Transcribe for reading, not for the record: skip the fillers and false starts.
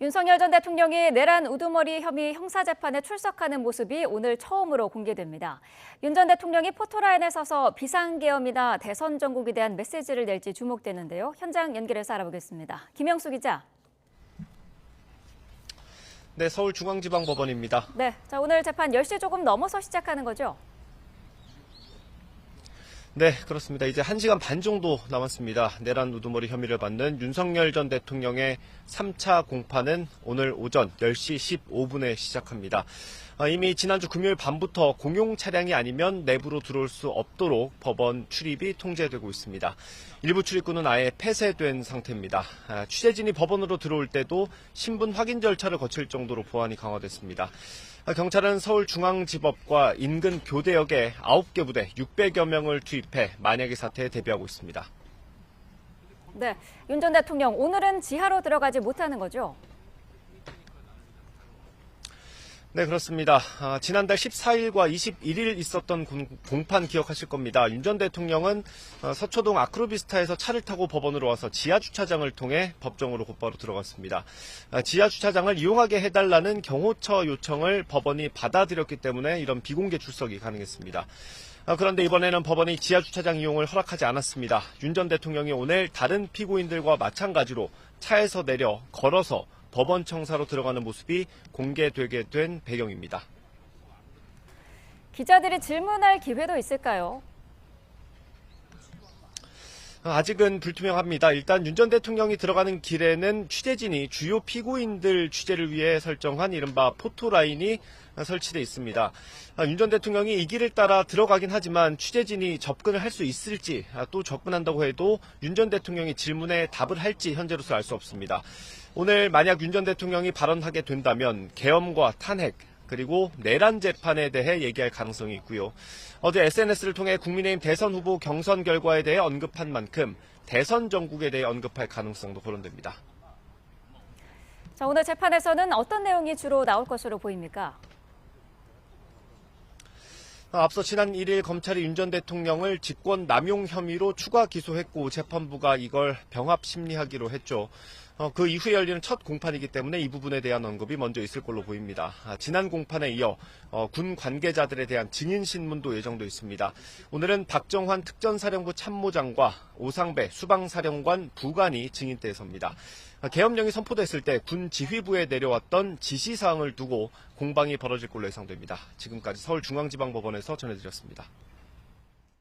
윤석열 전 대통령이 내란 우두머리 혐의 형사재판에 출석하는 모습이 오늘 처음으로 공개됩니다. 윤 전 대통령이 포토라인에 서서 비상계엄이나 대선 전국에 대한 메시지를 낼지 주목되는데요. 현장 연결해서 알아보겠습니다. 김영수 기자. 네, 서울중앙지방법원입니다. 네, 오늘 재판 10시 조금 넘어서 시작하는 거죠? 네, 그렇습니다. 이제 1시간 반 정도 남았습니다. 내란 우두머리 혐의를 받는 윤석열 전 대통령의 3차 공판은 오늘 오전 10시 15분에 시작합니다. 이미 지난주 금요일 밤부터 공용 차량이 아니면 내부로 들어올 수 없도록 법원 출입이 통제되고 있습니다. 일부 출입구는 아예 폐쇄된 상태입니다. 취재진이 법원으로 들어올 때도 신분 확인 절차를 거칠 정도로 보안이 강화됐습니다. 경찰은 서울중앙지법과 인근 교대역에 9개 부대 600여 명을 투입해 만약의 사태에 대비하고 있습니다. 네, 윤 전 대통령 오늘은 지하로 들어가지 못하는 거죠? 네, 그렇습니다. 지난달 14일과 21일 있었던 공판 기억하실 겁니다. 윤 전 대통령은 서초동 아크로비스타에서 차를 타고 법원으로 와서 지하주차장을 통해 법정으로 곧바로 들어갔습니다. 지하주차장을 이용하게 해달라는 경호처 요청을 법원이 받아들였기 때문에 이런 비공개 출석이 가능했습니다. 그런데 이번에는 법원이 지하주차장 이용을 허락하지 않았습니다. 윤 전 대통령이 오늘 다른 피고인들과 마찬가지로 차에서 내려 걸어서 법원 청사로 들어가는 모습이 공개되게 된 배경입니다. 기자들이 질문할 기회도 있을까요? 아직은 불투명합니다. 일단 윤 전 대통령이 들어가는 길에는 취재진이 주요 피고인들 취재를 위해 설정한 이른바 포토라인이 설치되어 있습니다. 윤 전 대통령이 이 길을 따라 들어가긴 하지만 취재진이 접근을 할 수 있을지, 또 접근한다고 해도 윤 전 대통령이 질문에 답을 할지 현재로서 알 수 없습니다. 오늘 만약 윤 전 대통령이 발언하게 된다면 계엄과 탄핵, 그리고 내란 재판에 대해 얘기할 가능성이 있고요. 어제 SNS를 통해 국민의힘 대선 후보 경선 결과에 대해 언급한 만큼 대선 전국에 대해 언급할 가능성도 거론됩니다. 오늘 재판에서는 어떤 내용이 주로 나올 것으로 보입니까? 앞서 지난 1일 검찰이 윤 전 대통령을 직권 남용 혐의로 추가 기소했고 재판부가 이걸 병합 심리하기로 했죠. 그 이후에 열리는 첫 공판이기 때문에 이 부분에 대한 언급이 먼저 있을 걸로 보입니다. 지난 공판에 이어 군 관계자들에 대한 증인 신문도 예정돼 있습니다. 오늘은 박정환 특전사령부 참모장과 오상배 수방사령관 부관이 증인대에 섭니다. 계엄령이 선포됐을 때 군 지휘부에 내려왔던 지시사항을 두고 공방이 벌어질 걸로 예상됩니다. 지금까지 서울중앙지방법원에서 전해드렸습니다.